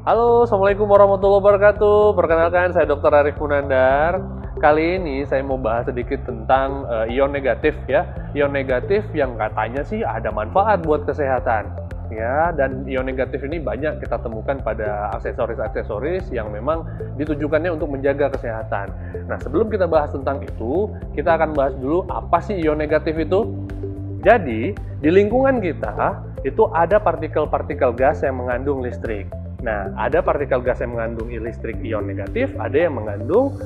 Halo, Assalamualaikum warahmatullahi wabarakatuh. Perkenalkan, saya Dr. Arif Munandar. Kali ini saya mau bahas sedikit tentang ion negatif ya. Ion negatif yang katanya sih ada manfaat buat kesehatan. Ya, dan ion negatif ini banyak kita temukan pada aksesoris-aksesoris yang memang ditujukannya untuk menjaga kesehatan. Nah, sebelum kita bahas tentang itu, kita akan bahas dulu apa sih ion negatif itu. Jadi, di lingkungan kita itu ada partikel-partikel gas yang mengandung listrik. Nah, ada partikel gas yang mengandung listrik ion negatif, ada yang mengandung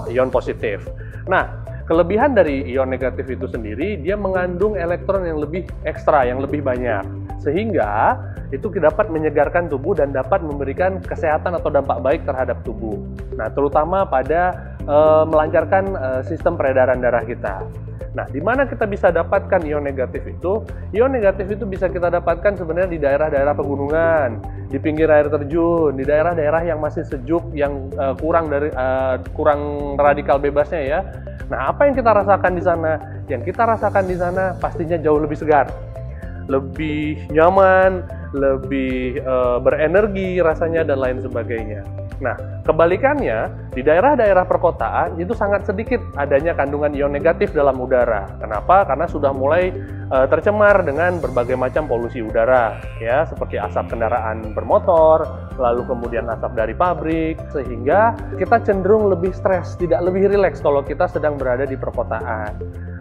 ion positif. Nah, kelebihan dari ion negatif itu sendiri, dia mengandung elektron yang lebih ekstra, yang lebih banyak. Sehingga itu dapat menyegarkan tubuh dan dapat memberikan kesehatan atau dampak baik terhadap tubuh. Nah, terutama pada melancarkan sistem peredaran darah kita. Nah, di mana kita bisa dapatkan ion negatif itu? Ion negatif itu bisa kita dapatkan sebenarnya di daerah-daerah pegunungan, di pinggir air terjun, di daerah-daerah yang masih sejuk, yang kurang radikal bebasnya ya. Nah, apa yang kita rasakan di sana? Yang kita rasakan di sana pastinya jauh lebih segar, lebih nyaman, lebih berenergi rasanya dan lain sebagainya. Nah, kebalikannya, di daerah-daerah perkotaan itu sangat sedikit adanya kandungan ion negatif dalam udara. Kenapa? Karena sudah mulai tercemar dengan berbagai macam polusi udara, ya, seperti asap kendaraan bermotor, lalu kemudian asap dari pabrik, sehingga kita cenderung lebih stres, tidak lebih rileks kalau kita sedang berada di perkotaan.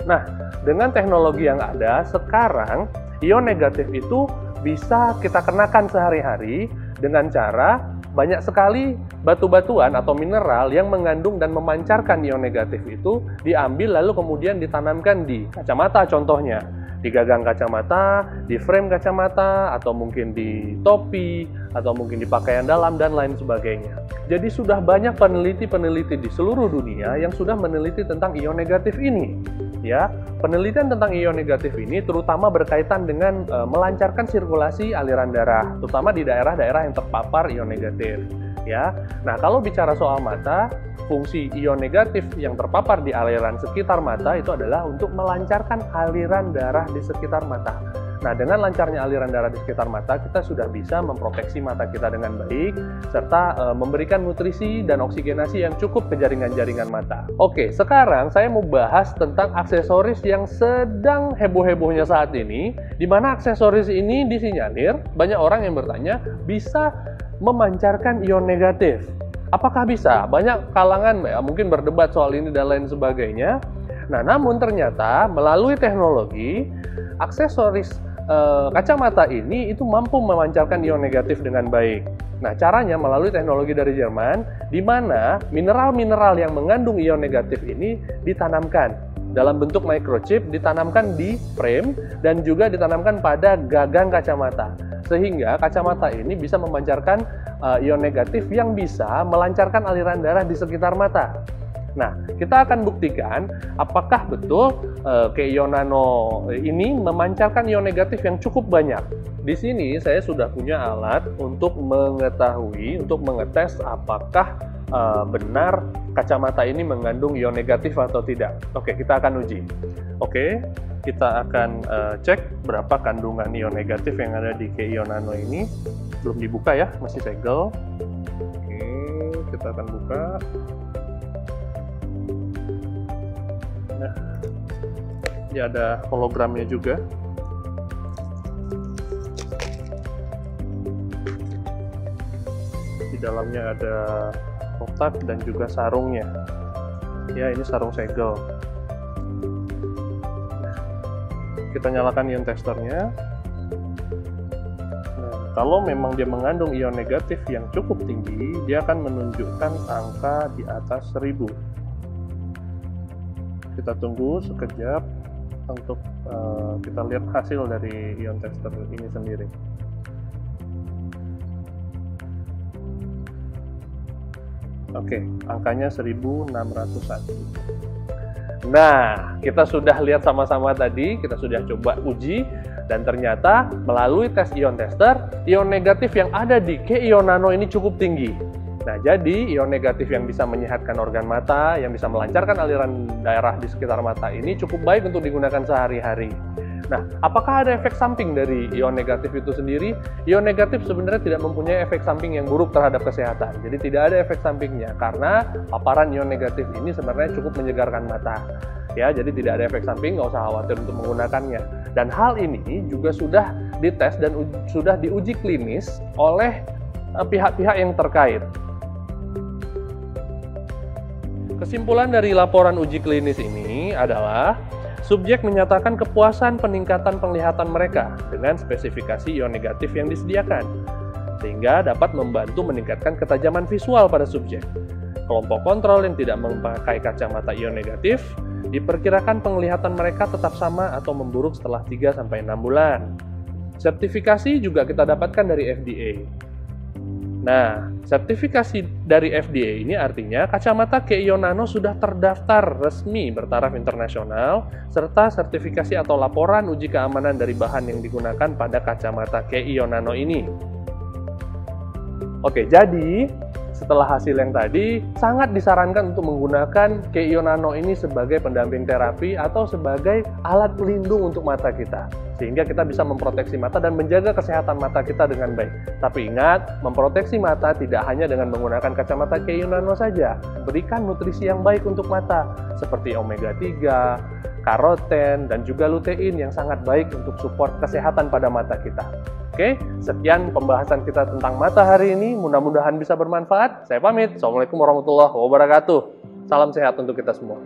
Nah, dengan teknologi yang ada sekarang, ion negatif itu bisa kita kenakan sehari-hari dengan cara banyak sekali batu-batuan atau mineral yang mengandung dan memancarkan ion negatif itu diambil lalu kemudian ditanamkan di kacamata contohnya, di gagang kacamata, di frame kacamata, atau mungkin di topi, atau mungkin di pakaian dalam dan lain sebagainya. Jadi sudah banyak peneliti-peneliti di seluruh dunia yang sudah meneliti tentang ion negatif ini. Ya, penelitian tentang ion negatif ini terutama berkaitan dengan melancarkan sirkulasi aliran darah, terutama di daerah-daerah yang terpapar ion negatif. Ya, nah kalau bicara soal mata, fungsi ion negatif yang terpapar di aliran sekitar mata itu adalah untuk melancarkan aliran darah di sekitar mata. Nah, dengan lancarnya aliran darah di sekitar mata, kita sudah bisa memproteksi mata kita dengan baik, serta memberikan nutrisi dan oksigenasi yang cukup ke jaringan-jaringan mata. Oke, sekarang saya mau bahas tentang aksesoris yang sedang heboh-hebohnya saat ini, di mana aksesoris ini disinyalir, banyak orang yang bertanya, bisa memancarkan ion negatif. Apakah bisa? Banyak kalangan mungkin berdebat soal ini dan lain sebagainya. Nah, namun ternyata melalui teknologi, aksesoris kacamata ini itu mampu memancarkan ion negatif dengan baik. Nah, caranya melalui teknologi dari Jerman, di mana mineral-mineral yang mengandung ion negatif ini ditanamkan dalam bentuk microchip, ditanamkan di frame dan juga ditanamkan pada gagang kacamata. Sehingga kacamata ini bisa memancarkan ion negatif yang bisa melancarkan aliran darah di sekitar mata. Nah, kita akan buktikan apakah betul Keion Nano ini memancarkan ion negatif yang cukup banyak. Di sini saya sudah punya alat untuk mengetahui, untuk mengetes apakah benar kacamata ini mengandung ion negatif atau tidak. Oke, kita akan uji. Oke, kita akan cek berapa kandungan ion negatif yang ada di Keion Nano ini. Belum dibuka ya, masih segel. Oke, kita akan buka. Nah, ini ada hologramnya juga. Di dalamnya ada kotak dan juga sarungnya. Ya, ini sarung segel. Nah, kita nyalakan ion testernya. Nah, kalau memang dia mengandung ion negatif yang cukup tinggi, dia akan menunjukkan angka di atas 1000. Kita tunggu sekejap untuk kita lihat hasil dari ion tester ini sendiri. Oke, angkanya 1601. Nah, kita sudah lihat sama-sama tadi, kita sudah coba uji, dan ternyata melalui tes ion tester, ion negatif yang ada di Keion Nano ini cukup tinggi. Nah, jadi ion negatif yang bisa menyehatkan organ mata, yang bisa melancarkan aliran darah di sekitar mata ini cukup baik untuk digunakan sehari-hari. Nah, apakah ada efek samping dari ion negatif itu sendiri? Ion negatif sebenarnya tidak mempunyai efek samping yang buruk terhadap kesehatan. Jadi tidak ada efek sampingnya karena paparan ion negatif ini sebenarnya cukup menyegarkan mata. Ya, jadi tidak ada efek samping, nggak usah khawatir untuk menggunakannya. Dan hal ini juga sudah dites dan sudah diuji klinis oleh pihak-pihak yang terkait. Kesimpulan dari laporan uji klinis ini adalah subjek menyatakan kepuasan peningkatan penglihatan mereka dengan spesifikasi ion negatif yang disediakan, sehingga dapat membantu meningkatkan ketajaman visual pada subjek. Kelompok kontrol yang tidak memakai kacamata ion negatif diperkirakan penglihatan mereka tetap sama atau memburuk setelah 3-6 bulan. Sertifikasi juga kita dapatkan dari FDA. Nah, sertifikasi dari FDA ini artinya kacamata Keion Nano sudah terdaftar resmi bertaraf internasional, serta sertifikasi atau laporan uji keamanan dari bahan yang digunakan pada kacamata Keion Nano ini. Oke, jadi setelah hasil yang tadi, sangat disarankan untuk menggunakan Keion Nano ini sebagai pendamping terapi atau sebagai alat pelindung untuk mata kita. Sehingga kita bisa memproteksi mata dan menjaga kesehatan mata kita dengan baik. Tapi ingat, memproteksi mata tidak hanya dengan menggunakan kacamata Keion Nano saja. Berikan nutrisi yang baik untuk mata, seperti omega 3, karoten, dan juga lutein yang sangat baik untuk support kesehatan pada mata kita. Oke, sekian pembahasan kita tentang mata hari ini. Mudah-mudahan bisa bermanfaat. Saya pamit. Assalamualaikum warahmatullahi wabarakatuh. Salam sehat untuk kita semua.